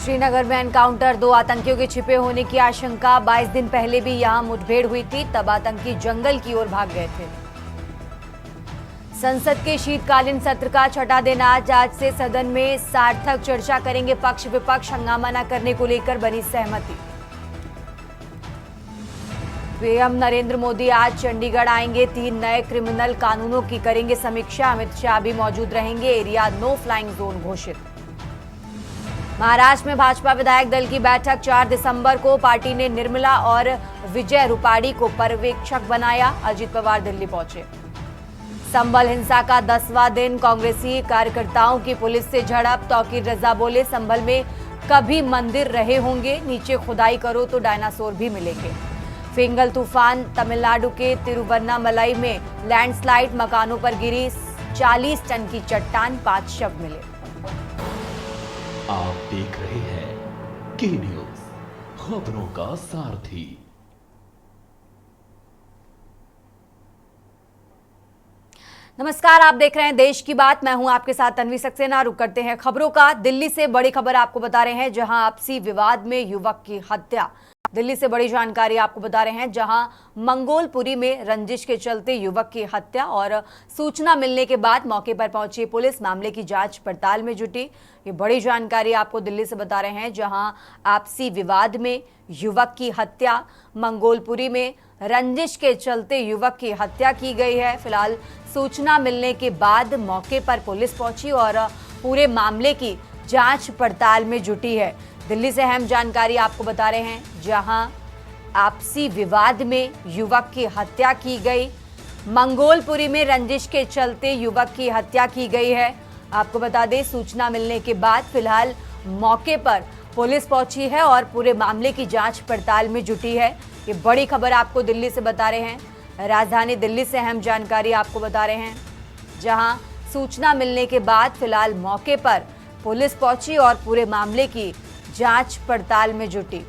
श्रीनगर में एनकाउंटर, 2 आतंकियों के छिपे होने की आशंका। 22 दिन पहले भी यहां मुठभेड़ हुई थी, तब आतंकी जंगल की ओर भाग गए थे। संसद के शीतकालीन सत्र का छठा दिन आज से सदन में सार्थक चर्चा करेंगे पक्ष विपक्ष। हंगामा न करने को लेकर बनी सहमति। पीएम नरेंद्र मोदी आज चंडीगढ़ आएंगे। 3 नए क्रिमिनल कानूनों की करेंगे समीक्षा। अमित शाह भी मौजूद रहेंगे। एरिया नो फ्लाइंग जोन घोषित। महाराष्ट्र में भाजपा विधायक दल की बैठक 4 दिसंबर को। पार्टी ने निर्मला और विजय रूपाणी को पर्यवेक्षक बनाया। अजित पवार दिल्ली पहुंचे। संभल हिंसा का 10वां दिन, कांग्रेसी कार्यकर्ताओं की पुलिस से झड़प। तौकीर रजा बोले, संभल में कभी मंदिर रहे होंगे, नीचे खुदाई करो तो डायनासोर भी मिलेंगे। फिंगल तूफान, तमिलनाडु के तिरुवन्नामलाई में लैंडस्लाइड, मकानों पर गिरी 40 टन की चट्टान, 5 शव मिले। आप देख रहे हैं के न्यूज, खबरों का सारथी। नमस्कार, आप देख रहे हैं देश की बात। मैं हूं आपके साथ तन्वी सक्सेना। रुक करते हैं खबरों का। दिल्ली से बड़ी खबर आपको बता रहे हैं, जहां आपसी विवाद में युवक की हत्या। दिल्ली से बड़ी जानकारी आपको बता रहे हैं, जहां मंगोलपुरी में रंजिश के चलते युवक की हत्या और सूचना मिलने के बाद मौके पर पहुंची पुलिस मामले की जांच पड़ताल में जुटी। ये बड़ी जानकारी आपको दिल्ली से बता रहे हैं, जहां आपसी विवाद में युवक की हत्या, मंगोलपुरी में रंजिश के चलते युवक की हत्या की गई है। फिलहाल सूचना मिलने के बाद मौके पर पुलिस पहुंची और पूरे मामले की जांच पड़ताल में जुटी है। दिल्ली से अहम जानकारी आपको बता रहे हैं, जहां आपसी विवाद में युवक की हत्या की गई। मंगोलपुरी में रंजिश के चलते युवक की हत्या की गई है। आपको बता दें, सूचना मिलने के बाद फिलहाल मौके पर पुलिस पहुंची है और पूरे मामले की जांच पड़ताल में जुटी है। ये बड़ी खबर आपको दिल्ली से बता रहे हैं। राजधानी दिल्ली से अहम जानकारी आपको बता रहे हैं, जहां सूचना मिलने के बाद फिलहाल मौके पर पुलिस पहुंची और पूरे मामले की जांच पड़ताल में जुटी।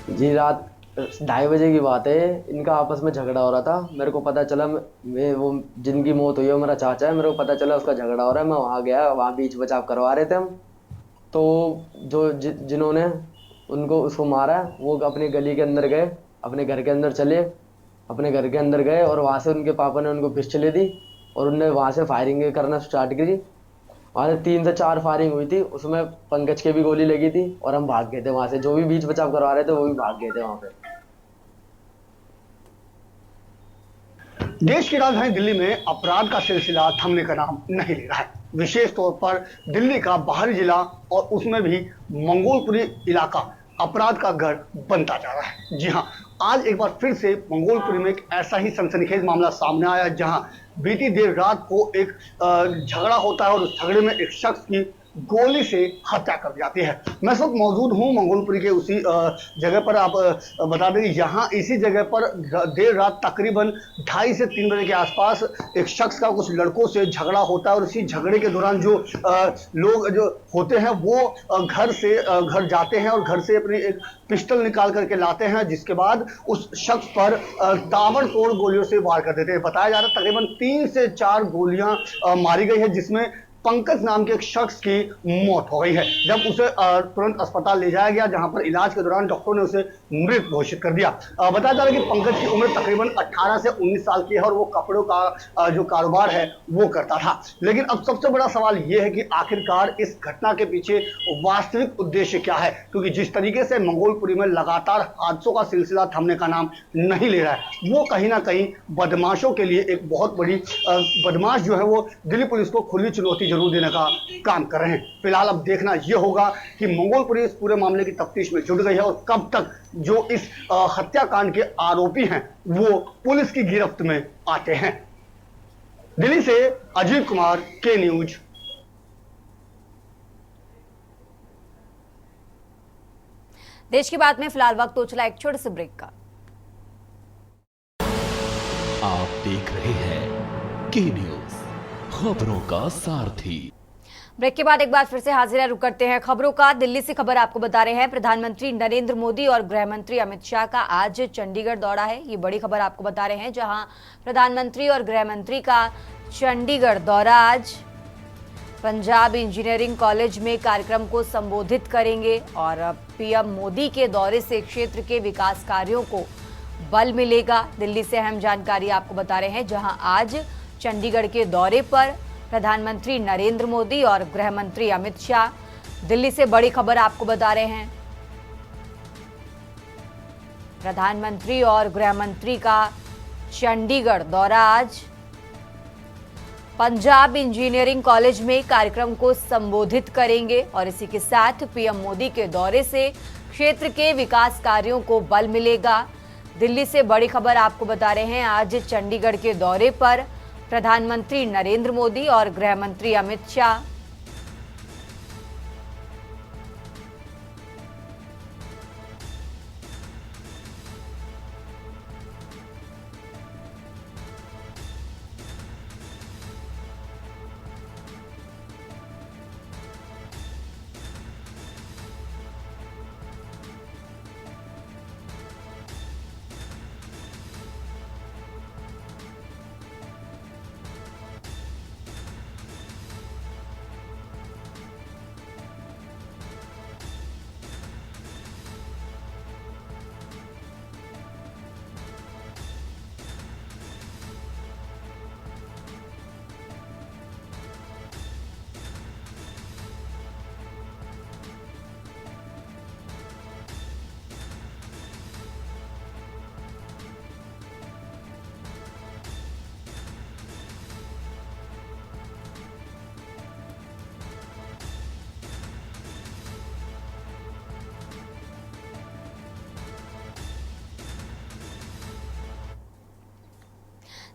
जी रात 2:30 बजे की बात है। इनका आपस में झगड़ा हो रहा था। मेरे को पता चला, मैं वो जिनकी मौत हुई है मेरा चाचा है, मेरे को पता चला उसका झगड़ा हो रहा है। मैं वहाँ गया, वहाँ बीच बचाव करवा रहे थे हम। तो जो जिन्होंने उनको उसको मारा वो अपनी गली के अंदर गए, अपने घर के अंदर चले, अपने घर के अंदर गए और वहाँ से उनके पापा ने उनको पिस्टलें दी और उनने वहाँ से फायरिंग करना स्टार्ट करी। वहाँ से 3 से 4 फायरिंग हुई थी, उसमें पंकज के भी गोली लगी थी और हम भाग गए थे वहाँ से। जो भी बीच बचाव करवा रहे थे वो भी भाग गए थे वहाँ पे। देश की राजधानी दिल्ली में अपराध का सिलसिला थमने का नाम नहीं ले रहा है। विशेष तौर पर दिल्ली का बाहरी जिला और उसमें भी मंगोलपुरी इलाका अपराध का गढ़ बनता जा रहा है। जी हाँ, आज एक बार फिर से मंगोलपुरी में एक ऐसा ही सनसनीखेज मामला सामने आया, जहां बीती देर रात को एक झगड़ा होता है और उस झगड़े में एक शख्स की गोली से हत्या कर दी जाती है। मैं इस वक्त मौजूद हूँ मंगोलपुरी के उसी जगह पर। आप बता दें, यहाँ इसी जगह पर देर रात तकरीबन 2:30 से 3 बजे के आसपास एक शख्स का कुछ लड़कों से झगड़ा होता है और इसी झगड़े के दौरान जो लोग जो होते हैं वो घर जाते हैं और घर से अपनी एक पिस्टल निकाल करके लाते हैं, जिसके बाद उस शख्स पर ताबड़तोड़ गोलियों से वार कर देते हैं। बताया जा रहा है तकरीबन 3 से 4 गोलियां मारी गई है, जिसमें पंकज नाम के एक शख्स की मौत हो गई है। जब उसे तुरंत अस्पताल ले जाया गया, जहां पर इलाज के दौरान डॉक्टरों ने उसे मृत घोषित कर दिया। बताया जा रहा है कि पंकज की उम्र तकरीबन 18 से 19 साल की है और वो कपड़ों का जो कारोबार है वो करता था। लेकिन अब सबसे बड़ा सवाल ये है कि आखिरकार इस घटना के पीछे वास्तविक उद्देश्य क्या है, क्योंकि जिस तरीके से मंगोलपुरी में लगातार हादसों का सिलसिला थमने का नाम नहीं ले रहा है, वो कहीं ना कहीं बदमाशों के लिए एक बहुत बड़ी बदमाश जो है वो दिल्ली पुलिस को खुली चुनौती जरूर देने का काम कर रहे हैं। फिलहाल अब देखना यह होगा कि मंगोलपुरी इस पूरे मामले की तफ्तीश में जुट गई है और कब तक जो इस हत्याकांड के आरोपी हैं वो पुलिस की गिरफ्त में आते हैं। दिल्ली से अजीत कुमार, के न्यूज। देश की बात में फिलहाल वक्त हो चला एक छोटे से ब्रेक का। आप देख रहे हैं के न्यूज, खबरों का सारथी। ब्रेक के बाद एक बार फिर से हाजिर है, रुक करते हैं खबरों का। दिल्ली से खबर आपको बता रहे हैं, प्रधानमंत्री नरेंद्र मोदी और गृह मंत्री अमित शाह का आज चंडीगढ़ दौरा है। ये बड़ी खबर आपको बता रहे हैं, जहां प्रधानमंत्री और गृह मंत्री का चंडीगढ़ दौरा आज पंजाब इंजीनियरिंग कॉलेज में कार्यक्रम को संबोधित करेंगे और पीएम मोदी के दौरे से क्षेत्र के विकास कार्यों को बल मिलेगा। दिल्ली से अहम जानकारी आपको बता रहे हैं, जहां आज चंडीगढ़ के दौरे पर प्रधानमंत्री नरेंद्र मोदी और गृह मंत्री अमित शाह। दिल्ली से बड़ी खबर आपको बता रहे हैं, प्रधानमंत्री और गृह मंत्री का चंडीगढ़ दौरा आज पंजाब इंजीनियरिंग कॉलेज में कार्यक्रम को संबोधित करेंगे और इसी के साथ पीएम मोदी के दौरे से क्षेत्र के विकास कार्यों को बल मिलेगा। दिल्ली से बड़ी खबर आपको बता रहे हैं, आज चंडीगढ़ के दौरे पर प्रधानमंत्री नरेंद्र मोदी और गृह मंत्री अमित शाह।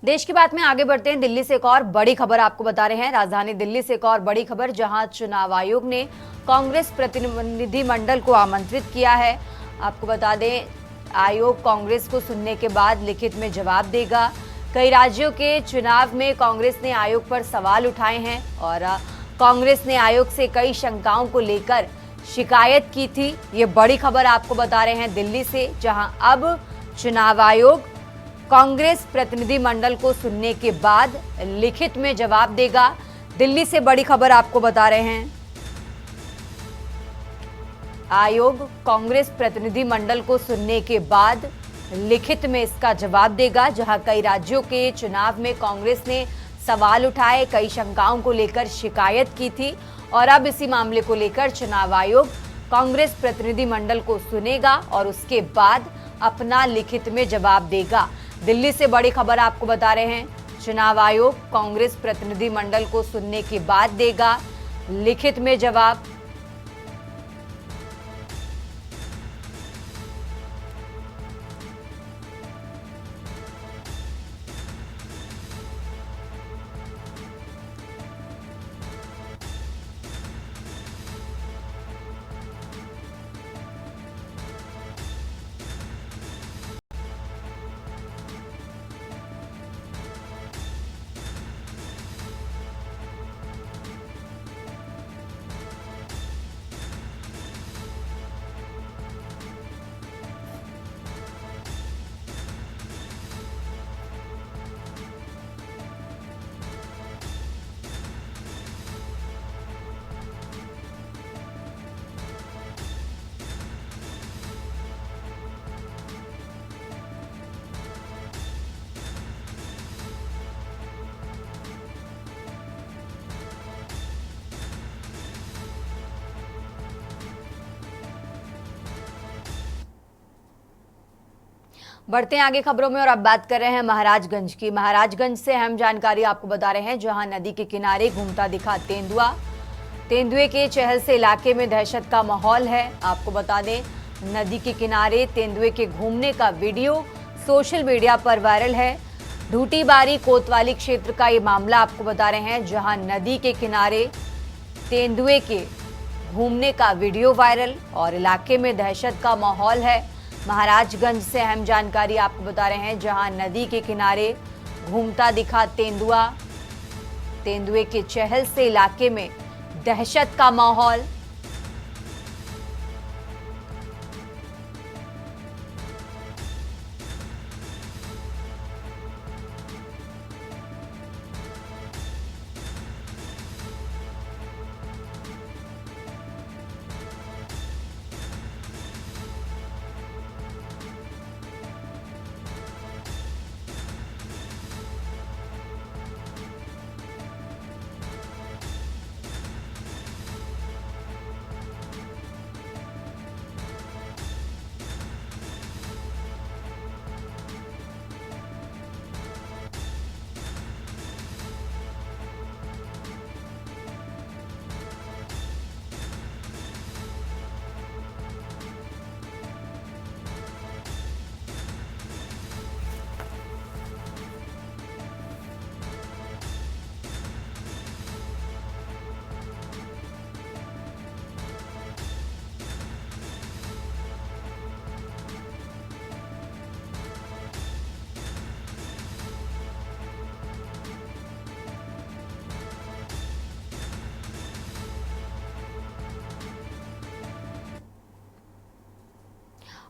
देश की बात में आगे बढ़ते हैं। दिल्ली से एक और बड़ी खबर आपको बता रहे हैं, राजधानी दिल्ली से एक और बड़ी खबर, जहां चुनाव आयोग ने कांग्रेस प्रतिनिधिमंडल को आमंत्रित किया है। आपको बता दें, आयोग कांग्रेस को सुनने के बाद लिखित में जवाब देगा। कई राज्यों के चुनाव में कांग्रेस ने आयोग पर सवाल उठाए हैं और कांग्रेस ने आयोग से कई शंकाओं को लेकर शिकायत की थी। ये बड़ी खबर आपको बता रहे हैं दिल्ली से, जहां अब चुनाव आयोग कांग्रेस प्रतिनिधिमंडल को सुनने के बाद लिखित में जवाब देगा। दिल्ली से बड़ी खबर आपको बता रहे हैं, आयोग कांग्रेस प्रतिनिधिमंडल को सुनने के बाद लिखित में इसका जवाब देगा। जहां कई राज्यों के चुनाव में कांग्रेस ने सवाल उठाए, कई शंकाओं को लेकर शिकायत की थी और अब इसी मामले को लेकर चुनाव आयोग कांग्रेस प्रतिनिधिमंडल को सुनेगा और उसके बाद अपना लिखित में जवाब देगा। दिल्ली से बड़ी खबर आपको बता रहे हैं, चुनाव आयोग कांग्रेस प्रतिनिधिमंडल को सुनने के बाद देगा लिखित में जवाब। बढ़ते हैं आगे खबरों में और अब बात कर रहे हैं महाराजगंज की। महाराजगंज से अहम जानकारी आपको बता रहे हैं, जहां नदी के किनारे घूमता दिखा तेंदुआ। तेंदुए के चहल से इलाके में दहशत का माहौल है। आपको बता दें, नदी के किनारे तेंदुए के घूमने का वीडियो सोशल मीडिया पर वायरल है। ढूटीबारी कोतवाली क्षेत्र का ये मामला आपको बता रहे हैं, जहां नदी के किनारे तेंदुए के घूमने का वीडियो वायरल और इलाके में दहशत का माहौल है। महाराजगंज से अहम जानकारी आपको बता रहे हैं, जहां नदी के किनारे घूमता दिखा तेंदुआ। तेंदुए के चहल से इलाके में दहशत का माहौल।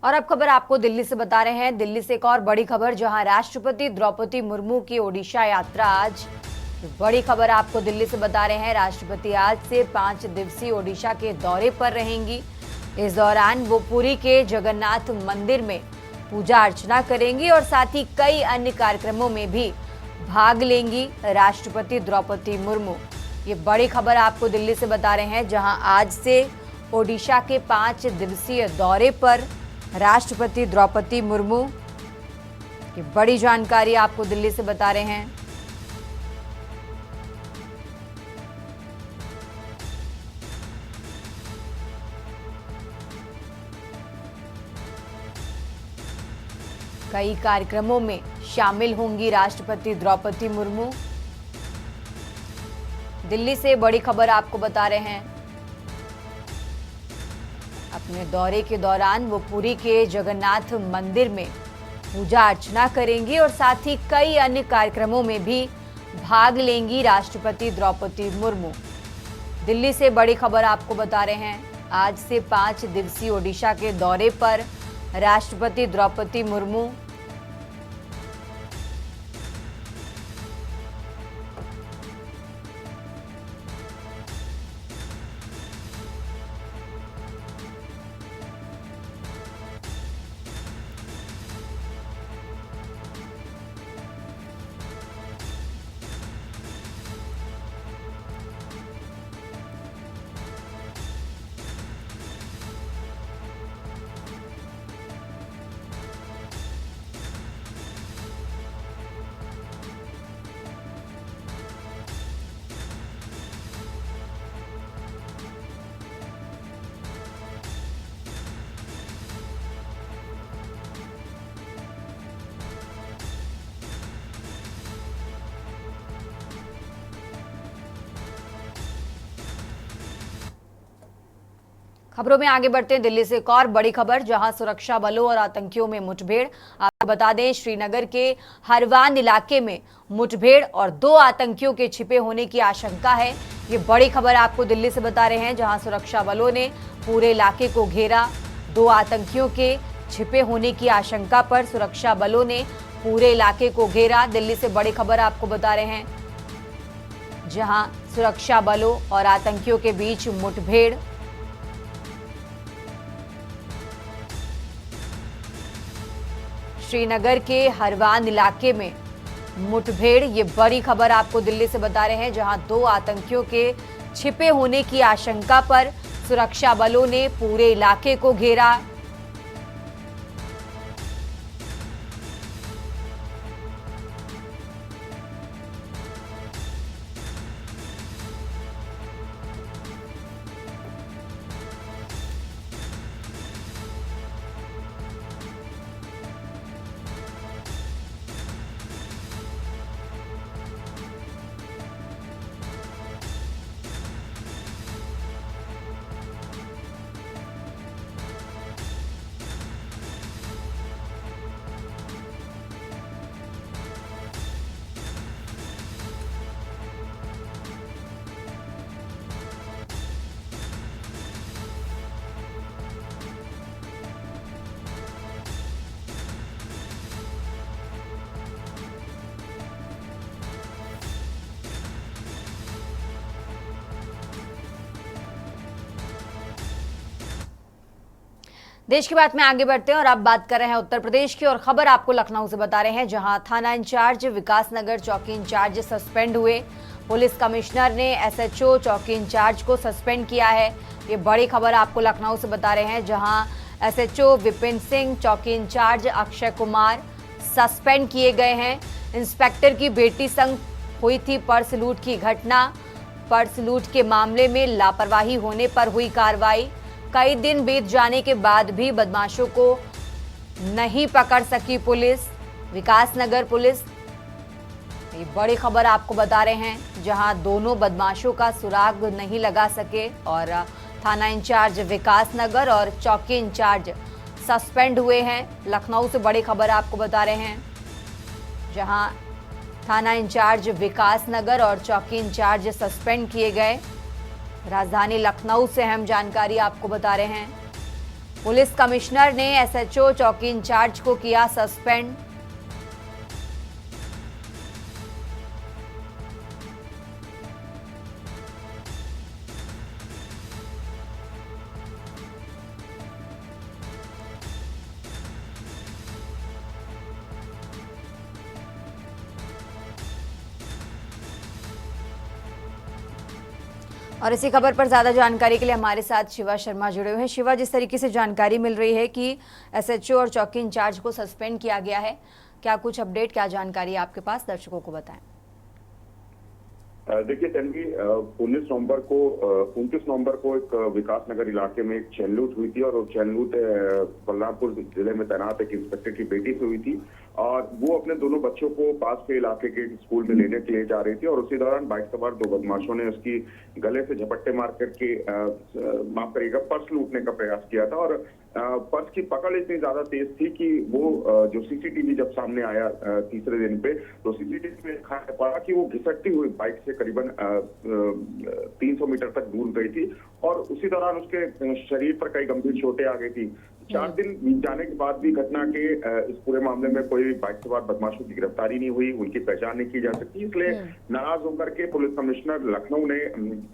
और अब खबर आपको दिल्ली से बता रहे हैं। दिल्ली से एक और बड़ी खबर, जहां राष्ट्रपति द्रौपदी मुर्मू की ओडिशा यात्रा आज। बड़ी खबर आपको दिल्ली से बता रहे हैं, राष्ट्रपति आज से 5 दिवसीय ओडिशा के दौरे पर रहेंगी। इस दौरान वो पुरी के जगन्नाथ मंदिर में पूजा अर्चना करेंगी और साथ ही कई अन्य कार्यक्रमों में भी भाग लेंगी राष्ट्रपति द्रौपदी मुर्मू। ये बड़ी खबर आपको दिल्ली से बता रहे हैं, जहां आज से ओडिशा के 5 दिवसीय दौरे पर राष्ट्रपति द्रौपदी मुर्मू। की बड़ी जानकारी आपको दिल्ली से बता रहे हैं। कई कार्यक्रमों में शामिल होंगी राष्ट्रपति द्रौपदी मुर्मू। दिल्ली से बड़ी खबर आपको बता रहे हैं, अपने दौरे के दौरान वो पुरी के जगन्नाथ मंदिर में पूजा अर्चना करेंगी और साथ ही कई अन्य कार्यक्रमों में भी भाग लेंगी राष्ट्रपति द्रौपदी मुर्मू। दिल्ली से बड़ी खबर आपको बता रहे हैं, आज से 5 दिवसीय ओडिशा के दौरे पर राष्ट्रपति द्रौपदी मुर्मू। खबरों में आगे बढ़ते हैं। दिल्ली से एक और बड़ी खबर, जहां सुरक्षा बलों और आतंकियों में मुठभेड़। आपको बता दें, श्रीनगर के हरवान इलाके में मुठभेड़ और 2 आतंकियों के छिपे होने की आशंका है। ये बड़ी खबर आपको दिल्ली से बता रहे हैं, जहां सुरक्षा बलों ने पूरे इलाके को घेरा। 2 आतंकियों के छिपे होने की आशंका पर सुरक्षा बलों ने पूरे इलाके को घेरा। दिल्ली से बड़ी खबर आपको बता रहे हैं, जहां सुरक्षा बलों और आतंकियों के बीच मुठभेड़। श्रीनगर के हरवान इलाके में मुठभेड़, ये बड़ी खबर आपको दिल्ली से बता रहे हैं, जहां 2 आतंकियों के छिपे होने की आशंका पर सुरक्षा बलों ने पूरे इलाके को घेरा। देश की बात में आगे बढ़ते हैं और अब बात कर रहे हैं उत्तर प्रदेश की और खबर आपको लखनऊ से बता रहे हैं, जहां थाना इंचार्ज विकास नगर चौकी इंचार्ज सस्पेंड हुए। पुलिस कमिश्नर ने एसएचओ चौकी इंचार्ज को सस्पेंड किया है। ये बड़ी खबर आपको लखनऊ से बता रहे हैं, जहां एसएचओ विपिन सिंह, चौकी इंचार्ज अक्षय कुमार सस्पेंड किए गए हैं। इंस्पेक्टर की बेटी संग हुई थी पर्स लूट की घटना। पर्स लूट के मामले में लापरवाही होने पर हुई कार्रवाई। कई दिन बीत जाने के बाद भी बदमाशों को नहीं पकड़ सकी पुलिस, विकास नगर पुलिस। ये बड़ी खबर आपको बता रहे हैं, जहां दोनों बदमाशों का सुराग नहीं लगा सके और थाना इंचार्ज विकास नगर और चौकी इंचार्ज सस्पेंड हुए हैं। लखनऊ से बड़ी खबर आपको बता रहे हैं, जहां थाना इंचार्ज विकास नगर और चौकी इंचार्ज सस्पेंड किए गए। राजधानी लखनऊ से अहम जानकारी आपको बता रहे हैं। पुलिस कमिश्नर ने एसएचओ चौकी इंचार्ज को किया सस्पेंड। और इसी खबर पर ज्यादा जानकारी के लिए हमारे साथ शिवा शर्मा जुड़े हुए हैं। शिवा, जिस तरीके से जानकारी मिल रही है कि एसएचओ और चौकी इंचार्ज को सस्पेंड किया गया है, क्या कुछ अपडेट, क्या जानकारी आपके पास, दर्शकों को बताएं। देखिए तन्वी, 29 नवंबर को एक विकास नगर इलाके में एक चैन लूट हुई थी और वो चैन लूट बलरामपुर जिले में तैनात एक इंस्पेक्टर की बेटी से हुई थी और वो अपने दोनों बच्चों को पास के इलाके के स्कूल में लेने के लिए जा रही थी और उसी दौरान बाइक सवार दो बदमाशों ने उसकी गले से झपट्टे मार करके माफ करिएगा पर्स लूटने का प्रयास किया था और पर्स की पकड़ इतनी ज्यादा तेज थी कि वो जो सीसीटीवी जब सामने आया तीसरे दिन पे, तो सीसीटीवी में दिखाई पड़ा कि वो घिसटती हुई बाइक से करीबन 300 मीटर तक दूर गई थी और उसी दौरान उसके शरीर पर कई गंभीर चोटें आ गई थी। 4 दिन बीत जाने के बाद भी घटना के इस पूरे मामले में कोई बाइक सवार बदमाशों की गिरफ्तारी नहीं हुई, उनकी पहचान नहीं की जा सकती। इसलिए नाराज होकर के पुलिस कमिश्नर लखनऊ ने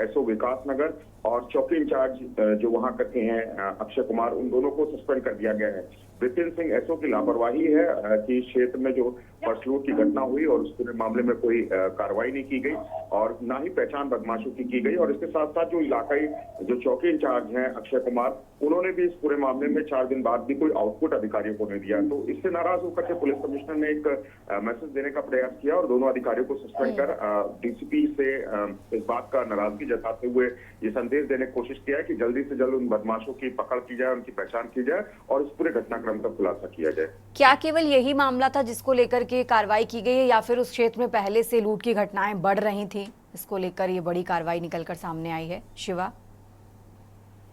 एसओ विकास नगर और चौकी इंचार्ज जो वहां करते हैं अक्षय कुमार, उन दोनों को सस्पेंड कर दिया गया है। विपिन सिंह एसओ की लापरवाही है कि क्षेत्र में जो पर्स लूट की घटना हुई और उस पूरे मामले में कोई कार्रवाई नहीं की गई और ना ही पहचान बदमाशों की गई और इसके साथ साथ जो इलाकाई जो चौकी इंचार्ज हैं अक्षय कुमार, उन्होंने भी इस पूरे मामले में 4 दिन बाद भी कोई आउटपुट अधिकारियों को नहीं दिया। तो इससे नाराज होकर के पुलिस कमिश्नर ने एक मैसेज देने का प्रयास किया और दोनों अधिकारियों को सस्पेंड कर डीसीपी से इस बात का नाराजगी जताते हुए ये संदेश देने की कोशिश किया है कि जल्दी से जल्द उन बदमाशों की पकड़ की जाए, उनकी पहचान की जाए और इस पूरे घटनाक्रम का खुलासा किया जाए। क्या केवल यही मामला था जिसको लेकर के कार्रवाई की गई है या फिर उस क्षेत्र में पहले से लूट की घटनाएं बढ़ रही थी, इसको लेकर ये बड़ी कार्रवाई निकलकर सामने आई है? शिवा,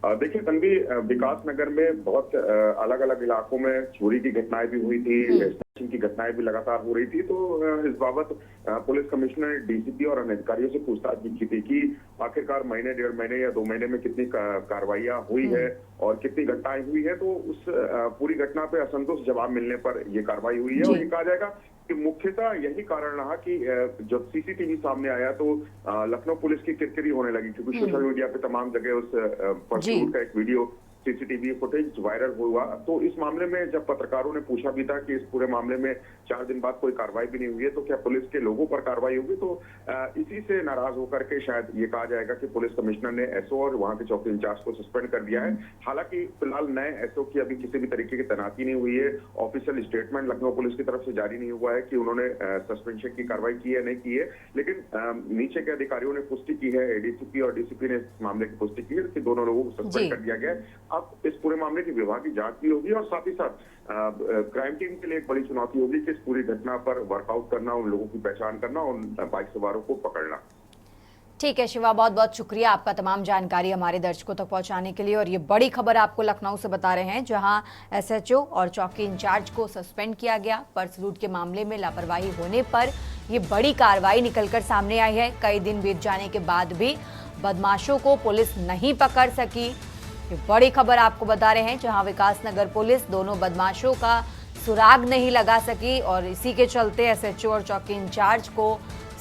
देखिए तन्वी, विकास नगर में बहुत अलग अलग इलाकों में चोरी की घटनाएं भी हुई थी, स्नैचिंग की घटनाएं भी लगातार हो रही थी। तो इस बाबत पुलिस कमिश्नर ने डीसीपी और अन्य अधिकारियों से पूछताछ भी की थी कि आखिरकार महीने, 1.5 महीने या 2 महीने में कितनी कार्रवाइयां हुई है और कितनी घटनाएं हुई है। तो उस पूरी घटना पे असंतोष जवाब मिलने पर ये कार्रवाई हुई है और ये कहा जाएगा कि मुख्यतः यही कारण रहा कि जब सीसीटीवी सामने आया तो लखनऊ पुलिस की किरकिरी होने लगी, क्योंकि सोशल मीडिया पे तमाम जगह उस परसूट का एक वीडियो सीसीटीवी फुटेज वायरल हुआ। तो इस मामले में जब पत्रकारों ने पूछा भी था कि इस पूरे मामले में 4 दिन बाद कोई कार्रवाई भी नहीं हुई है तो क्या पुलिस के लोगों पर कार्रवाई होगी, तो इसी से नाराज होकर के शायद ये कहा जाएगा कि पुलिस कमिश्नर ने एसओ और वहां के चौकी इंचार्ज को सस्पेंड कर दिया है। हालांकि फिलहाल नए एसओ की अभी किसी भी तरीके की तैनाती नहीं हुई है, ऑफिशियल स्टेटमेंट लखनऊ पुलिस की तरफ से जारी नहीं हुआ है कि उन्होंने सस्पेंशन की कार्रवाई की है नहीं की है, लेकिन नीचे के अधिकारियों ने पुष्टि की है, एडीसीपी और डीसीपी ने इस मामले की पुष्टि की है कि दोनों लोगों को सस्पेंड कर दिया गया है। अब इस पूरे मामले की विभागीय जांच भी होगी और साथ ही साथ क्राइम टीम के लिए एक बड़ी चुनौती होगी कि इस पूरी घटना पर वर्कआउट करना, उन लोगों की पहचान करना और बाइक सवारों को पकड़ना। ठीक है शिवा, बहुत बहुत शुक्रिया आपका तमाम जानकारी हमारे दर्शकों तक पहुंचाने के लिए। और ये बड़ी खबर आपको लखनऊ से बता रहे हैं, जहां एसएचओ और चौकी इंचार्ज को सस्पेंड किया गया। पर्स लूट के मामले में लापरवाही होने पर ये बड़ी कार्रवाई निकलकर सामने आई है। कई दिन बीत जाने के बाद भी बदमाशों को पुलिस नहीं पकड़ सकी। ये बड़ी खबर आपको बता रहे हैं, जहां विकास नगर पुलिस दोनों बदमाशों का सुराग नहीं लगा सकी और इसी के चलते एसएचओ और चौकी इंचार्ज को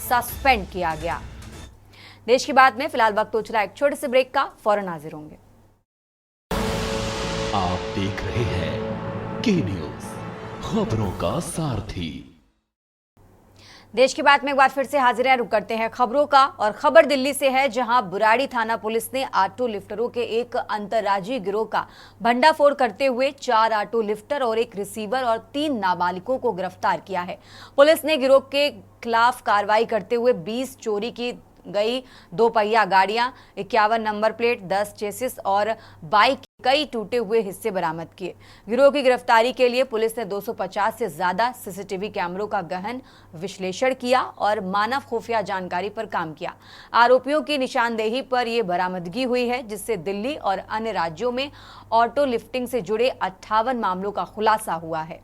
सस्पेंड किया गया। देश की बात में फिलहाल वक्त हो चला एक छोटे से ब्रेक का, फौरन हाजिर होंगे। आप देख रहे हैं के न्यूज, खबरों का सारथी। देश की बात में एक बार फिर से हाजिर हैं, रुक करते हैं खबरों का। और खबर दिल्ली से है, जहां बुराड़ी थाना पुलिस ने ऑटो लिफ्टरों के एक अंतर्राज्यीय गिरोह का भंडाफोड़ करते हुए 4 ऑटो लिफ्टर और एक रिसीवर और 3 नाबालिगों को गिरफ्तार किया है। पुलिस ने गिरोह के खिलाफ कार्रवाई करते हुए 20 चोरी की गई 2 पहिया गाड़ियां, 51 नंबर प्लेट, 10 चेसिस और बाइक के कई टूटे हुए हिस्से बरामद किए। गिरोह की गिरफ्तारी के लिए पुलिस ने 250 से ज्यादा सीसीटीवी कैमरों का गहन विश्लेषण किया और मानव खुफिया जानकारी पर काम किया। आरोपियों की निशानदेही पर यह बरामदगी हुई है, जिससे दिल्ली और अन्य राज्यों में ऑटो लिफ्टिंग से जुड़े 58 मामलों का खुलासा हुआ है।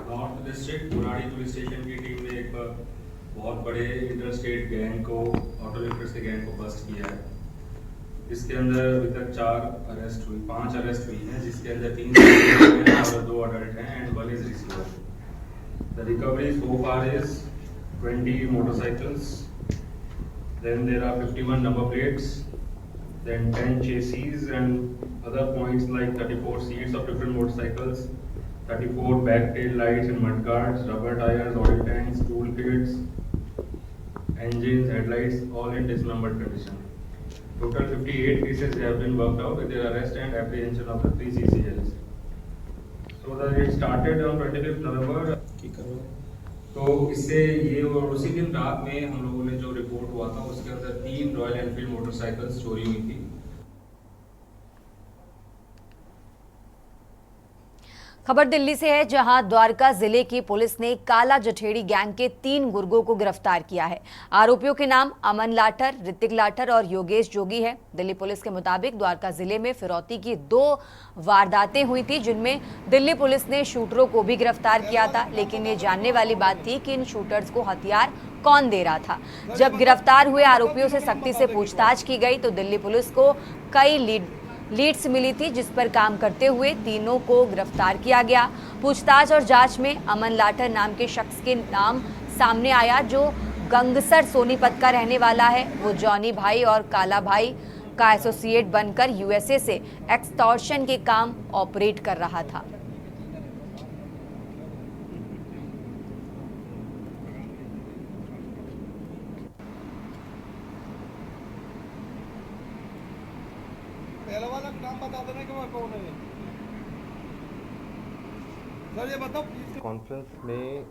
North district Burari police station की टीम ने एक बहुत बड़े इंटर स्टेट गैंग को, ऑटो लिफ्टर्स के गैंग को बस्ट किया है। इसके अंदर अभी तक 5 अरेस्ट हुई हैं, जिसके अंदर 3 और 2 अडल्ट हैं and 1 is receiver. The recovery so far is 20 motorcycles, then there are 51 number plates, then 10 chassis and other points like 34 seats of different motorcycles, 34 back tail lights and mudguards, rubber tires, oil tanks, toolkits, engines, headlights, all in dismembered condition. Total 58 cases have been worked out with their arrest and apprehension of the 3 CCLs. So it started on 25th November. तो इससे ये और उसी दिन रात में हम लोगों ने जो रिपोर्ट हुआ था उसके अंदर 3 रॉयल एनफील्ड मोटरसाइकिल्स चोरी हुई थी। खबर दिल्ली से है, जहां द्वारका जिले की पुलिस ने काला जठेड़ी गैंग के 3 गुर्गों को गिरफ्तार किया है। आरोपियों के नाम अमन लाठर, ऋतिक लाठर और योगेश जोगी है। दिल्ली पुलिस के मुताबिक द्वारका जिले में फिरौती की 2 वारदातें हुई थी, जिनमें दिल्ली पुलिस ने शूटरों को भी गिरफ्तार किया था, लेकिन ये जानने वाली बात थी कि इन शूटर्स को हथियार कौन दे रहा था। जब गिरफ्तार हुए आरोपियों से सख्ती से पूछताछ की गई तो दिल्ली पुलिस को कई लीड्स मिली थी, जिस पर काम करते हुए तीनों को गिरफ्तार किया गया। पूछताछ और जांच में अमन लाठर नाम के शख्स के नाम सामने आया, जो गंगसर सोनीपत का रहने वाला है। वो जॉनी भाई और काला भाई का एसोसिएट बनकर यूएसए से एक्सटॉर्शन के काम ऑपरेट कर रहा था। पहला वाला नाम बता देना कि मैं कौन है। सर ये बताओ प्लीज। कॉन्फ्रेंस में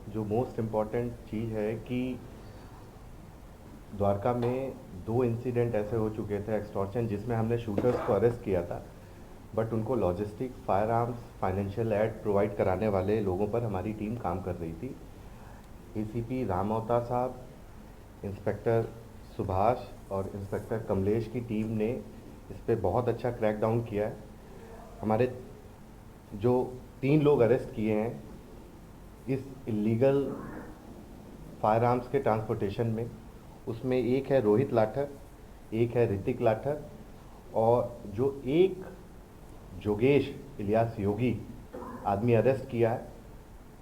जो मोस्ट इम्पॉर्टेंट चीज़ है कि द्वारका में 2 इंसिडेंट ऐसे हो चुके थे एक्सटॉर्शन, जिसमें हमने शूटर्स को अरेस्ट किया था, बट उनको logistic, fire arms, financial aid provide कराने वाले लोगों पर हमारी टीम काम कर रही थी। एसीपी रामौता साहब, इंस्पेक्टर सुभाष और इंस्पेक्टर कमलेश की टीम ने इस पर बहुत अच्छा क्रैक डाउन किया है। हमारे जो 3 लोग अरेस्ट किए हैं इस इलीगल फायर आर्म्स के ट्रांसपोर्टेशन में, उसमें एक है रोहित लाठर, एक है ऋतिक लाठर और जो एक जोगेश इलियास योगी आदमी अरेस्ट किया है।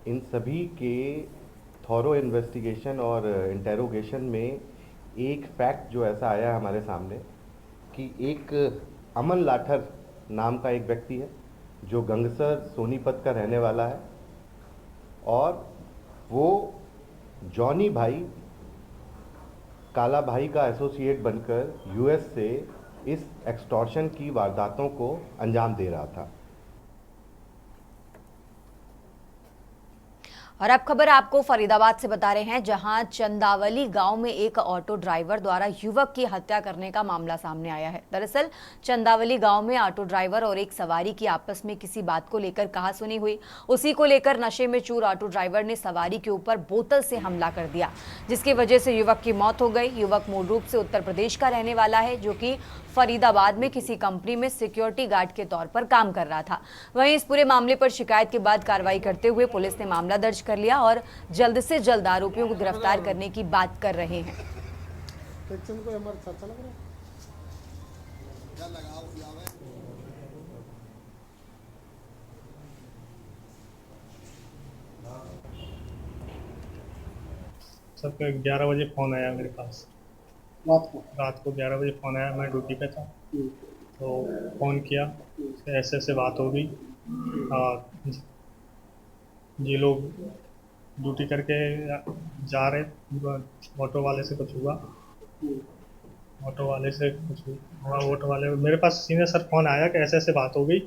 इन सभी के थॉरो इन्वेस्टिगेशन और इंटेरोगेशन में एक फैक्ट जो ऐसा आया हमारे सामने कि एक अमन लाठर नाम का एक व्यक्ति है जो गंगसर सोनीपत का रहने वाला है और वो जॉनी भाई, काला भाई का एसोसिएट बनकर यूएस से इस एक्सटॉर्शन की वारदातों को अंजाम दे रहा था। और अब खबर आपको फरीदाबाद से बता रहे हैं, जहां चंदावली गांव में एक ऑटो ड्राइवर द्वारा युवक की हत्या करने का मामला सामने आया है। दरअसल चंदावली गांव में ऑटो ड्राइवर और एक सवारी की आपस में किसी बात को लेकर कहासुनी हुई। उसी को लेकर नशे में चूर ऑटो ड्राइवर ने सवारी के ऊपर बोतल से हमला कर दिया, जिसकी वजह से युवक की मौत हो गई। युवक मूल रूप से उत्तर प्रदेश का रहने वाला है, जो कि फरीदाबाद में किसी कंपनी में सिक्योरिटी गार्ड के तौर पर काम कर रहा था। वहीं इस पूरे मामले पर शिकायत के बाद कार्रवाई करते हुए पुलिस ने मामला दर्ज कर लिया और जल्द से जल्द आरोपियों को गिरफ्तार करने की बात कर रहे हैं। सर 11 बजे फ़ोन आया मेरे पास। रात को 11 बजे फ़ोन आया, मैं ड्यूटी पे था तो फ़ोन किया, ऐसे ऐसे बात हो गई और ये लोग ड्यूटी करके जा रहे, ऑटो वाले से कुछ हुआ, ऑटो वाले से कुछ हुआ, ऑटो वाले मेरे पास सीधे सर फ़ोन आया कि ऐसे ऐसे बात हो गई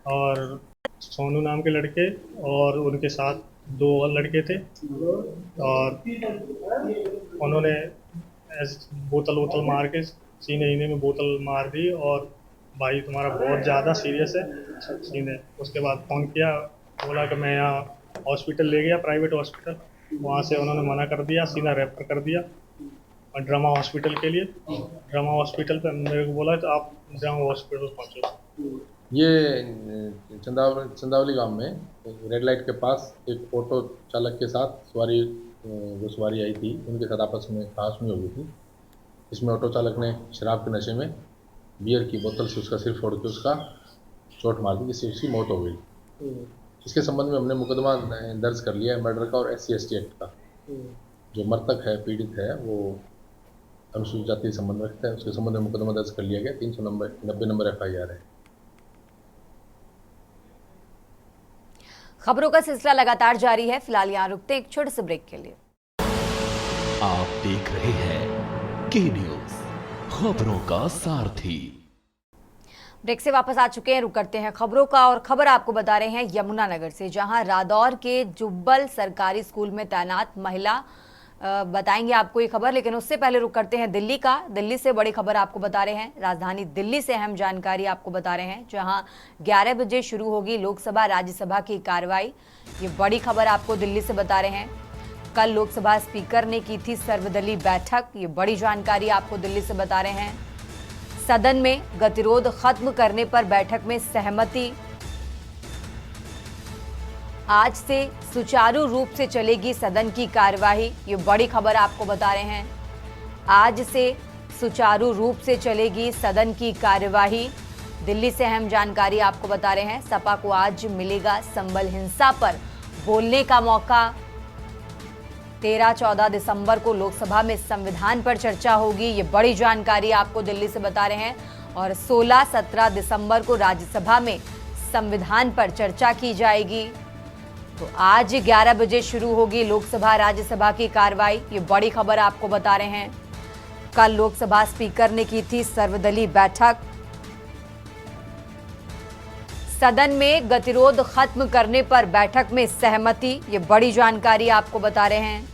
और सोनू नाम के लड़के और उनके साथ 2 और लड़के थे और उन्होंने बोतल वोतल मार के सीने में बोतल मार दी और भाई तुम्हारा बहुत ज़्यादा सीरियस है सीने। उसके बाद फ़ोन किया, बोला कि मैं यहाँ हॉस्पिटल ले गया, प्राइवेट हॉस्पिटल, वहाँ से उन्होंने मना कर दिया, सीधा रेफर कर दिया और ड्रामा हॉस्पिटल के लिए। ड्रामा हॉस्पिटल पे मेरे को बोला तो आप ड्रामा हॉस्पिटल पहुँचो। ये चंदावली गांव में रेड लाइट के पास एक ऑटो चालक के साथ सवारी आई थी, उनके साथ आपस में कहासुनी हो गई थी। इसमें ऑटो चालक ने शराब के नशे में बियर की बोतल से उसका सिर फोड़ के उसका चोट मार दी, जिससे उसकी मौत हो गई। इसके संबंध में हमने मुकदमा दर्ज कर लिया है मर्डर का और SC/ST एक्ट का। जो मृतक है, पीड़ित है, वो अनुसूचित जाति संबंध रखता है, उसके संबंध में मुकदमा दर्ज कर लिया गया। 390 नंबर FIR है। खबरों का सिलसिला लगातार जारी है। फिलहाल यहाँ रुकते हैं एक छोटे से ब्रेक के लिए। आप देख रहे हैं के न्यूज़, खबरों का सारथी। ब्रेक से वापस आ चुके हैं, रुक करते हैं खबरों का और खबर आपको बता रहे हैं यमुनानगर से, जहां रादौर के जुब्बल सरकारी स्कूल में तैनात महिला बताएंगे आपको ये खबर, लेकिन उससे पहले रुक करते हैं दिल्ली का। दिल्ली से बड़ी खबर आपको बता रहे हैं, राजधानी दिल्ली से अहम जानकारी आपको बता रहे हैं, जहां 11 बजे शुरू होगी लोकसभा राज्यसभा की कार्रवाई। ये बड़ी खबर आपको दिल्ली से बता रहे हैं। कल लोकसभा स्पीकर ने की थी सर्वदलीय बैठक, ये बड़ी जानकारी आपको दिल्ली से बता रहे हैं। सदन में गतिरोध खत्म करने पर बैठक में सहमति। आज से सुचारू रूप से चलेगी सदन की कार्यवाही, ये बड़ी खबर आपको बता रहे हैं। आज से सुचारू रूप से चलेगी सदन की कार्यवाही। दिल्ली से अहम जानकारी आपको बता रहे हैं। सपा को आज मिलेगा संबल हिंसा पर बोलने का मौका। 13-14 दिसंबर को लोकसभा में संविधान पर चर्चा होगी, ये बड़ी जानकारी आपको दिल्ली से बता रहे हैं। और 16-17 दिसंबर को राज्यसभा में संविधान पर चर्चा की जाएगी। तो आज 11 बजे शुरू होगी लोकसभा राज्यसभा की कार्रवाई, ये बड़ी खबर आपको बता रहे हैं। कल लोकसभा स्पीकर ने की थी सर्वदलीय बैठक। सदन में गतिरोध खत्म करने पर बैठक में सहमति, ये बड़ी जानकारी आपको बता रहे हैं।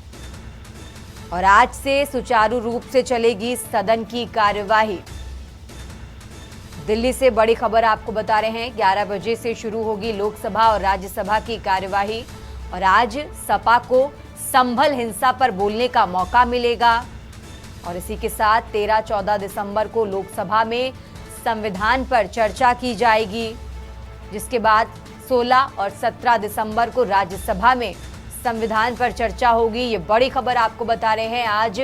और आज से सुचारू रूप से चलेगी सदन की कार्यवाही। दिल्ली से बड़ी खबर आपको बता रहे हैं, 11 बजे से शुरू होगी लोकसभा और राज्यसभा की कार्यवाही। और आज सपा को संभल हिंसा पर बोलने का मौका मिलेगा। और इसी के साथ 13-14 दिसंबर को लोकसभा में संविधान पर चर्चा की जाएगी, जिसके बाद 16 और 17 दिसंबर को राज्यसभा में संविधान पर चर्चा होगी। ये बड़ी खबर आपको बता रहे हैं। आज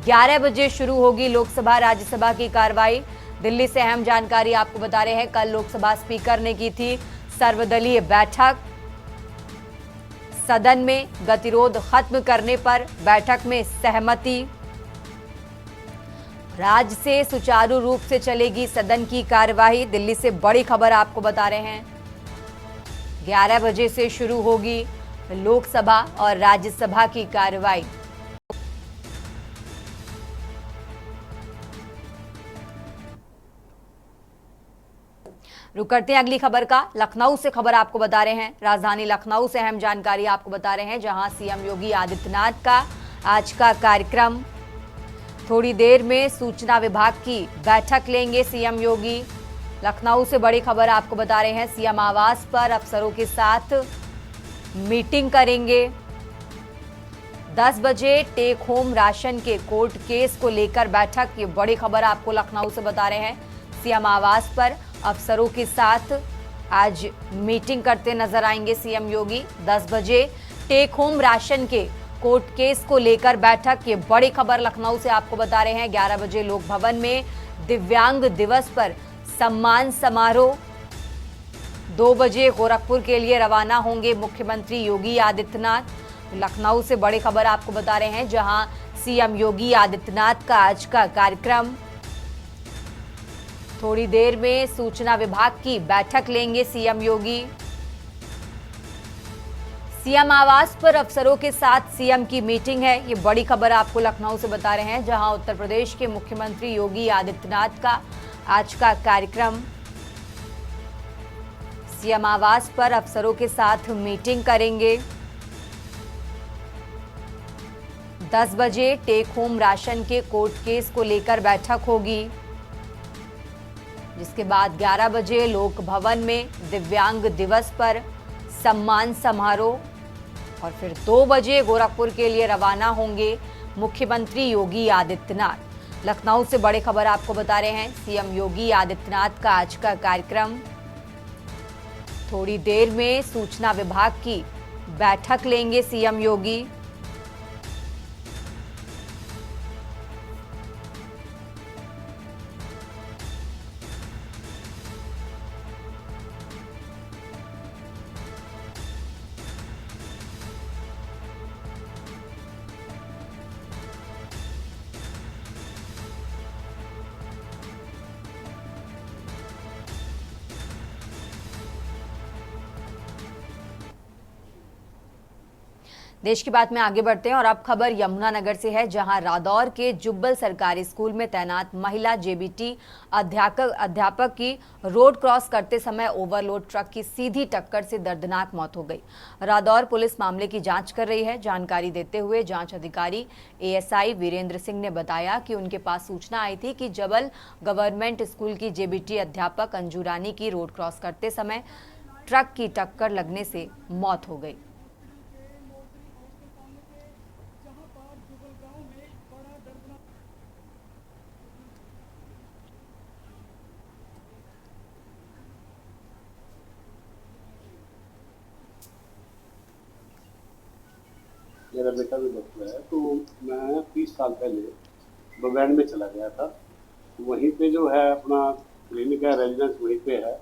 11 बजे शुरू होगी लोकसभा राज्यसभा की कार्रवाई। दिल्ली से अहम जानकारी आपको बता रहे हैं। कल लोकसभा स्पीकर ने की थी सर्वदलीय बैठक। सदन में गतिरोध खत्म करने पर बैठक में सहमति। राज्य से सुचारू रूप से चलेगी सदन की कार्यवाही। दिल्ली से बड़ी खबर आपको बता रहे हैं। 11 बजे से शुरू होगी लोकसभा और राज्यसभा की कार्रवाई। रुक करते हैं अगली खबर का। लखनऊ से खबर आपको बता रहे हैं। राजधानी लखनऊ से अहम जानकारी आपको बता रहे हैं, जहां सीएम योगी आदित्यनाथ का आज का कार्यक्रम। थोड़ी देर में सूचना विभाग की बैठक लेंगे सीएम योगी। लखनऊ से बड़ी खबर आपको बता रहे हैं। सीएम आवास पर अफसरों के साथ मीटिंग करेंगे। 10 बजे टेक होम राशन के कोर्ट केस को लेकर बैठक, ये बड़ी खबर आपको लखनऊ से बता रहे हैं। सीएम आवास पर अफसरों के साथ आज मीटिंग करते नजर आएंगे सीएम योगी। 10 बजे टेक होम राशन के कोर्ट केस को लेकर बैठक, ये बड़ी खबर लखनऊ से आपको बता रहे हैं। 11 बजे लोक भवन में दिव्यांग दिवस पर सम्मान समारोह। 2 बजे गोरखपुर के लिए रवाना होंगे मुख्यमंत्री योगी आदित्यनाथ। लखनऊ से बड़ी खबर आपको बता रहे हैं, जहां सीएम योगी आदित्यनाथ का आज का कार्यक्रम। थोड़ी देर में सूचना विभाग की बैठक लेंगे सीएम योगी। सीएम आवास पर अफसरों के साथ सीएम की मीटिंग है। ये बड़ी खबर आपको लखनऊ से बता रहे हैं, जहां उत्तर प्रदेश के मुख्यमंत्री योगी आदित्यनाथ का आज का कार्यक्रम। सीएम आवास पर अफसरों के साथ मीटिंग करेंगे। 10 बजे टेक होम राशन के कोर्ट केस को लेकर बैठक होगी, जिसके बाद 11 बजे लोक भवन में दिव्यांग दिवस पर सम्मान समारोह और फिर 2 बजे गोरखपुर के लिए रवाना होंगे मुख्यमंत्री योगी आदित्यनाथ। लखनऊ से बड़ी खबर आपको बता रहे हैं, सीएम योगी आदित्यनाथ का आज का कार्यक्रम। थोड़ी देर में सूचना विभाग की बैठक लेंगे सीएम योगी। देश की बात में आगे बढ़ते हैं और अब खबर यमुनानगर से है, जहां रादौर के जुब्बल सरकारी स्कूल में तैनात महिला जेबीटी अध्यापक की रोड क्रॉस करते समय ओवरलोड ट्रक की सीधी टक्कर से दर्दनाक मौत हो गई। रादौर पुलिस मामले की जांच कर रही है। जानकारी देते हुए जांच अधिकारी एएसआई वीरेंद्र सिंह ने बताया कि उनके पास सूचना आई थी कि जबल गवर्नमेंट स्कूल की जेबीटी अध्यापक अंजू रानी की रोड क्रॉस करते समय ट्रक की टक्कर लगने से मौत हो गई। मेरा बेटा भी डॉक्टर है, तो मैं 30 साल पहले बबैन में चला गया था। वहीं पे जो है अपना क्लिनिक है, रेजिडेंस वहीं पे है।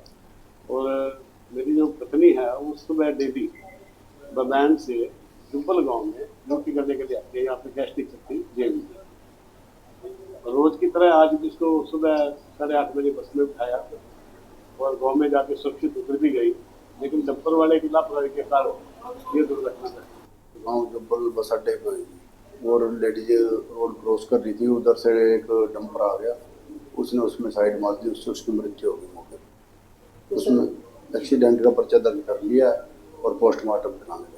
और मेरी जो पत्नी है वो सुबह डेली बबैन से जुब्बल गांव में ड्यूटी करने के लिए आती है। यहाँ पे गेस्ट टीचर थी जेल में। रोज की तरह आज भी इसको सुबह 8:30 बजे बस में उठाया और गाँव में जाके सुरक्षित उतर भी गई, लेकिन डंपर वाले की लापरवाही के कारण ये दुर्घटना घटी। गाँव जुब्बल बस अड्डे पर और लेडीज रोड क्रॉस कर रही थी, उधर से एक डंपर आ गया, उसमें साइड मार दी, उससे उसकी मृत्यु हो गई मौके पर। उसमें एक्सीडेंट का पर्चा दर्ज कर लिया और पोस्टमार्टम कराने लगे।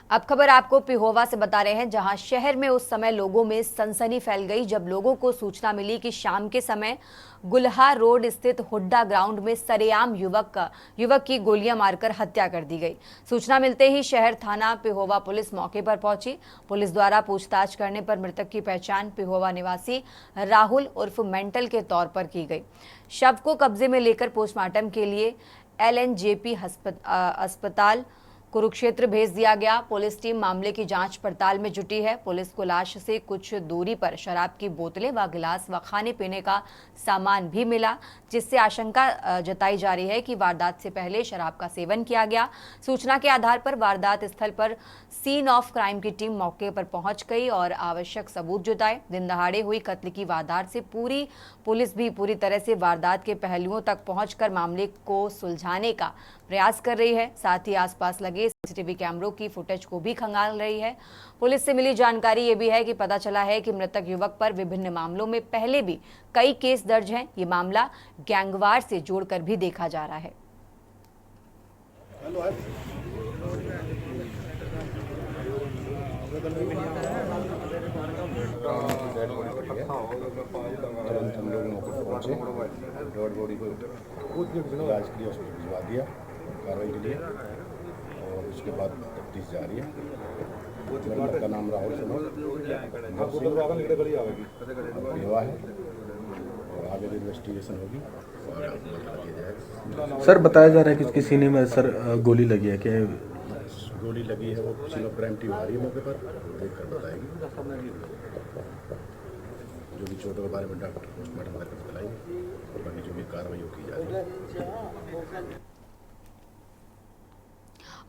अब खबर आपको पिहोवा से बता रहे हैं, जहां शहर में उस समय लोगों में सनसनी फैल गई जब लोगों को सूचना मिली कि शाम के समय गुल्हा रोड स्थित हुड्डा ग्राउंड में सरेआम युवक की गोलियां मारकर हत्या कर दी गई। सूचना मिलते ही शहर थाना पिहोवा पुलिस मौके पर पहुंची। पुलिस द्वारा पूछताछ करने पर मृतक की पहचान पिहोवा निवासी राहुल उर्फ मेंटल के तौर पर की गई। शव को कब्जे में लेकर पोस्टमार्टम के लिए LNJP अस्पताल कुरुक्षेत्र भेज दिया गया। पुलिस टीम मामले की जांच पड़ताल में जुटी है। पुलिस को लाश से कुछ दूरी पर शराब की बोतलें व गिलास व खाने पीने का सामान भी मिला, जिससे आशंका जताई जा रही है कि वारदात से पहले शराब का सेवन किया गया। सूचना के आधार पर वारदात स्थल पर सीन ऑफ क्राइम की टीम मौके पर पहुंच गई और आवश्यक सबूत जुटाए। दिन दहाड़े हुई कत्ल की वारदात से पुलिस भी पूरी तरह से वारदात के पहलुओं तक पहुंचकर मामले को सुलझाने का प्रयास कर रही है। साथ ही आसपास लगे सीसीटीवी कैमरों की फुटेज को भी खंगाल रही है। पुलिस से मिली जानकारी ये भी है कि पता चला है कि मृतक युवक पर विभिन्न मामलों में पहले भी कई केस दर्ज हैं। ये मामला गैंगवार से जोड़कर भी देखा जा रहा है। हम लोग मौके पर पहुंचे, डेड बॉडी को इलाज के लिए हॉस्पिटल भिजवा दिया कार्रवाई के लिए, और उसके बाद तफ्तीश जारी है। मृतक का नाम राहुल विवाह है और आगे इन्वेस्टिगेशन होगी और बता दिया जाएगा। सर बताया जा रहा है कि किसी ने सर गोली लगी है, क्या गोली लगी है? वो सीन ऑफ क्राइम टीम आ रही है मौके पर, देख कर बताएगी। जो भी चोटों के बारे में डॉक्टर पोस्टमार्टम करके बताएंगे और बाकी जो भी कार्रवाई की जा रही है।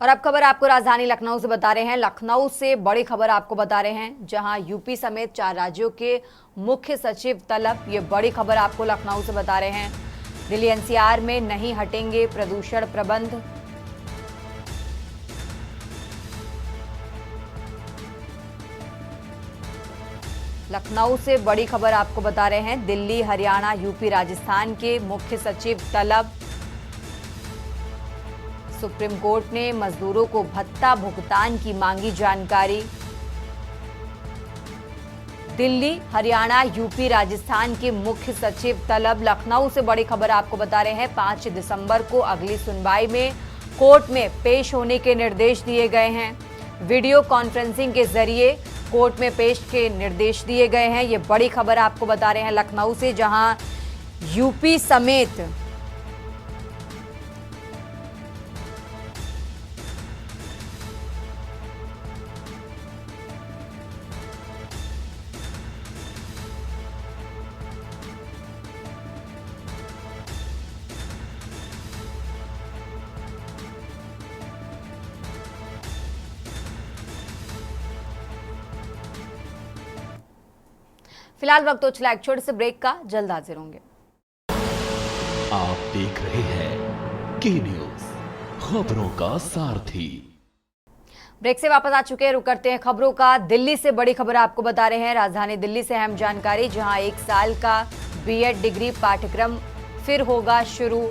और अब खबर आपको राजधानी लखनऊ से बता रहे हैं। लखनऊ से बड़ी खबर आपको बता रहे हैं, जहां यूपी समेत 4 राज्यों के मुख्य सचिव तलब। ये बड़ी खबर आपको लखनऊ से बता रहे हैं। दिल्ली एनसीआर में नहीं हटेंगे प्रदूषण प्रबंध। लखनऊ से बड़ी खबर आपको बता रहे हैं। दिल्ली, हरियाणा, यूपी, राजस्थान के मुख्य सचिव तलब। सुप्रीम कोर्ट ने मजदूरों को भत्ता भुगतान की मांगी जानकारी। दिल्ली, हरियाणा, यूपी, राजस्थान के मुख्य सचिव तलब। लखनऊ से बड़ी खबर आपको बता रहे हैं। 5 दिसंबर को अगली सुनवाई में कोर्ट में पेश होने के निर्देश दिए गए हैं। वीडियो कॉन्फ्रेंसिंग के जरिए कोर्ट में पेश के निर्देश दिए गए हैं। ये बड़ी खबर आपको बता रहे हैं लखनऊ से, जहां यूपी समेत फिलहाल वक्त हो चला एक छोटे से ब्रेक का, जल्द हाजिर होंगे। आप देख रहे हैं के न्यूज, खबरों का सारथी। ब्रेक से वापस आ चुके हैं, रुक करते हैं खबरों का। दिल्ली से बड़ी खबर आपको बता रहे हैं। राजधानी दिल्ली से अहम जानकारी, जहां 1 साल का बीएड डिग्री पाठ्यक्रम फिर होगा शुरू।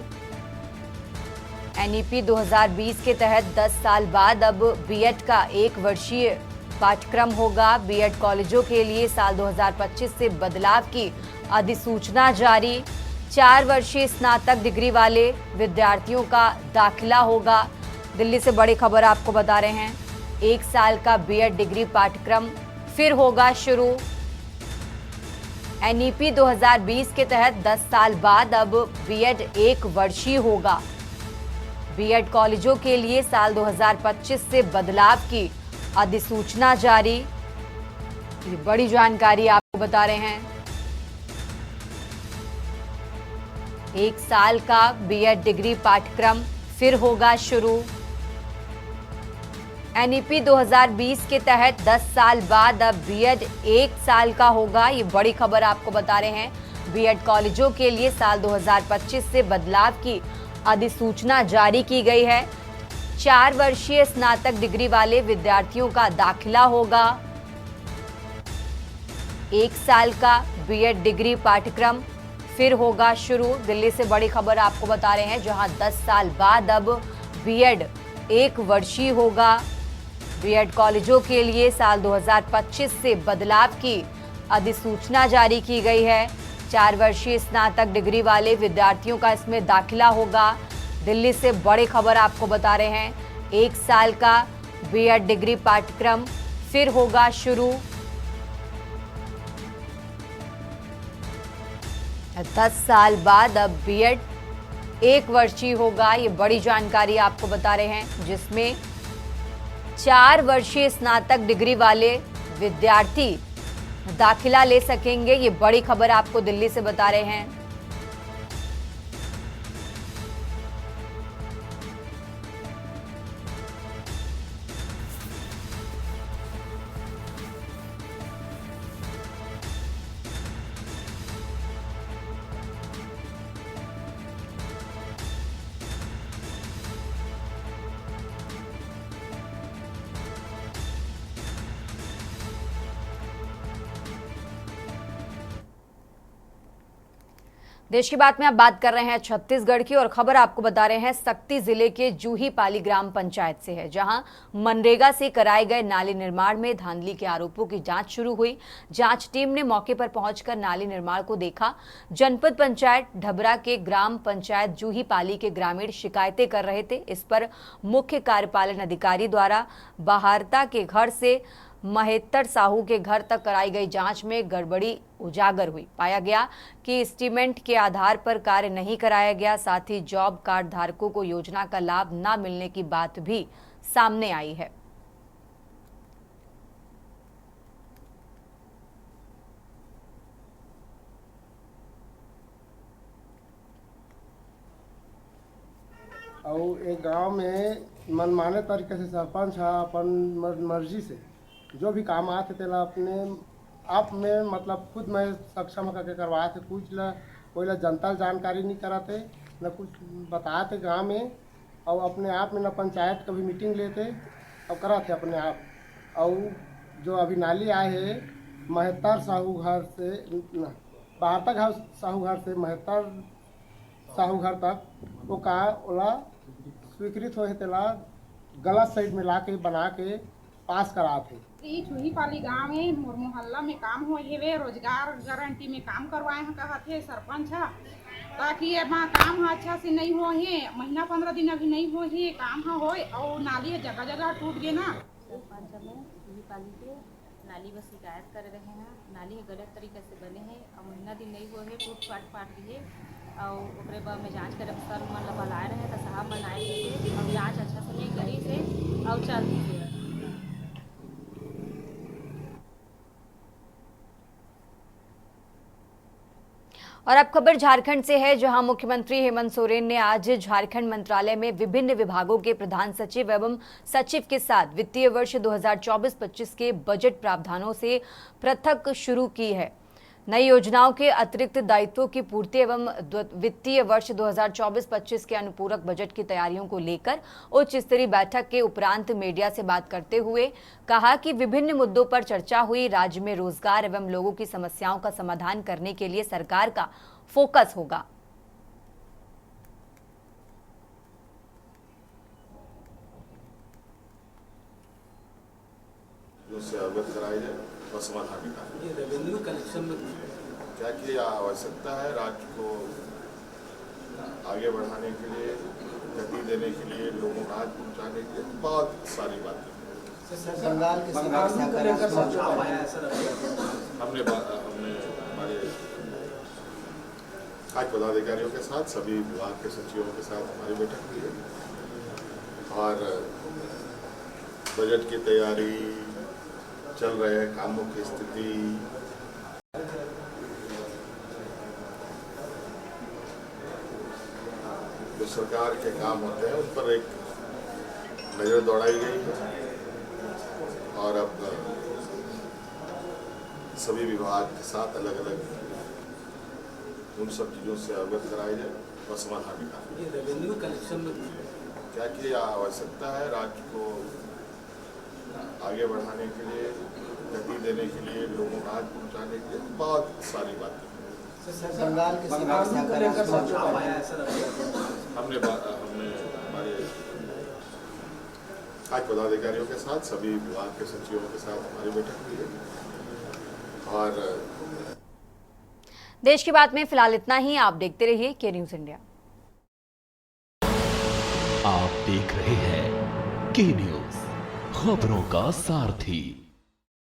एनईपी 2020 के तहत 10 साल बाद अब बीएड का 1 वर्षीय पाठ्यक्रम होगा। बीएड कॉलेजों के लिए साल 2025 से बदलाव की अधिसूचना जारी। 4 वर्षीय स्नातक डिग्री वाले विद्यार्थियों का दाखिला होगा। दिल्ली से बड़ी खबर आपको बता रहे हैं। 1 साल का बीएड डिग्री पाठ्यक्रम फिर होगा शुरू। एनईपी 2020 के तहत 10 साल बाद अब बीएड 1 वर्षीय होगा। बीएड कॉलेजों के लिए साल 2025 से बदलाव की अधिसूचना जारी। ये बड़ी जानकारी आपको बता रहे हैं। 1 साल का बीएड डिग्री पाठ्यक्रम फिर होगा शुरू। एनईपी 2020 के तहत 10 साल बाद अब बीएड 1 साल का होगा। ये बड़ी खबर आपको बता रहे हैं। बीएड कॉलेजों के लिए साल 2025 से बदलाव की अधिसूचना जारी की गई है। 4 वर्षीय स्नातक डिग्री वाले विद्यार्थियों का दाखिला होगा। 1 साल का बीएड डिग्री पाठ्यक्रम फिर होगा शुरू। दिल्ली से बड़ी खबर आपको बता रहे हैं, जहां 10 साल बाद अब बीएड 1 वर्षीय होगा। बीएड कॉलेजों के लिए साल 2025 से बदलाव की अधिसूचना जारी की गई है। 4 वर्षीय स्नातक डिग्री वाले विद्यार्थियों का इसमें दाखिला होगा। दिल्ली से बड़ी खबर आपको बता रहे हैं। 1 साल का बीएड डिग्री पाठ्यक्रम फिर होगा शुरू। 10 साल बाद अब बीएड 1 वर्षीय होगा। ये बड़ी जानकारी आपको बता रहे हैं, जिसमें 4 वर्षीय स्नातक डिग्री वाले विद्यार्थी दाखिला ले सकेंगे। ये बड़ी खबर आपको दिल्ली से बता रहे हैं। देश की बात में आप बात कर रहे हैं छत्तीसगढ़ की, और खबर आपको बता रहे हैं सक्ती जिले के जूहीपाली ग्राम पंचायत से है, जहां मनरेगा से कराए गए नाली निर्माण में धांधली के आरोपों की जांच शुरू हुई। जांच टीम ने मौके पर पहुंचकर नाली निर्माण को देखा। जनपद पंचायत ढबरा के ग्राम पंचायत जूहीपाली के ग्रामीण शिकायतें कर रहे थे। इस पर मुख्य कार्यपालन अधिकारी द्वारा बहारता के घर से महेतर साहू के घर तक कराई गई जांच में गड़बड़ी उजागर हुई। पाया गया कि एस्टीमेट के आधार पर कार्य नहीं कराया गया। साथ ही जॉब कार्ड धारकों को योजना का लाभ न मिलने की बात भी सामने आई है। और एक गांव में मनमाने तरीके से सरपंच है अपन मर्जी से जो भी काम आते तेला अपने आप में मतलब खुद मैं सक्षम करके करवाए थे। कुछ ला कोई ला जनता जानकारी नहीं कराते न कुछ बताते गांव में, और अपने आप में न पंचायत कभी मीटिंग लेते और कराते अपने आप। और जो अभी नाली आए है महत्तर साहू घर से बहत्तर घर साहू घर से महत्तर साहू घर तक वो का ओला स्वीकृत हो तेला गलत साइड में ला के बना के पास कराते। चूही पाली गाँव में मोर मोहल्ला में काम हो हेवे रोजगार गारंटी में काम करवाए हैं कहते सरपंच है, ताकि वहाँ काम अच्छा से नहीं हो है। महीना 15 दिन अभी नहीं हो है काम हो और नाली जगह जगह टूट गए ना। सरपंच में चूही पाली के नाली बस शिकायत कर रहे हैं, नाली गलत तरीके से बने हैं और महीना दिन नहीं हुए है, टूट पाट दिए और ओकरे बाद में जांच करे सर मन बुलाए रहे तो साहब मन आए थे और जांच अच्छा से नहीं करी से और चल दीजिए। और अब खबर झारखंड से है, जहां मुख्यमंत्री हेमंत सोरेन ने आज झारखंड मंत्रालय में विभिन्न विभागों के प्रधान सचिव एवं सचिव के साथ वित्तीय वर्ष 2024-25 के बजट प्रावधानों से पृथक शुरू की है। नई योजनाओं के अतिरिक्त दायित्वों की पूर्ति एवं वित्तीय वर्ष 2024-25 के अनुपूरक बजट की तैयारियों को लेकर उच्च स्तरीय बैठक के उपरांत मीडिया से बात करते हुए कहा कि विभिन्न मुद्दों पर चर्चा हुई। राज्य में रोजगार एवं लोगों की समस्याओं का समाधान करने के लिए सरकार का फोकस होगा। से अवगत कराई जाए और समाधान निकाले। रेवेन्यू कलेक्शन में क्या की आवश्यकता है, राज्य को आगे बढ़ाने के लिए, गति देने के लिए, लोगों को आज पहुंचाने के लिए बहुत सारी बातें। हमने हमारे आज पदाधिकारियों के साथ सभी विभाग के सचिवों के साथ हमारी बैठक हुई है और बजट की तैयारी चल रहे हैं, कामों की स्थिति, जो सरकार के काम होते हैं उन पर एक नजर दौड़ाई गई है और अब सभी विभाग के साथ अलग अलग उन सब चीजों से अवगत कराई जाए और समाधान निकाले। रेवेन्यू कलेक्शन में क्या की आवश्यकता है, राज्य को आगे बढ़ाने के लिए, गति देने के लिए, लोगों को आज पहुंचाने के लिए बहुत सारी बातें। हमने हमारे आज पदाधिकारियों के साथ सभी विभाग के सचिवों के साथ हमारी बैठक हुई है और देश की बात में फिलहाल इतना ही। आप देखते रहिए के न्यूज इंडिया। आप देख रहे हैं के न्यूज, खबरों का सारथी।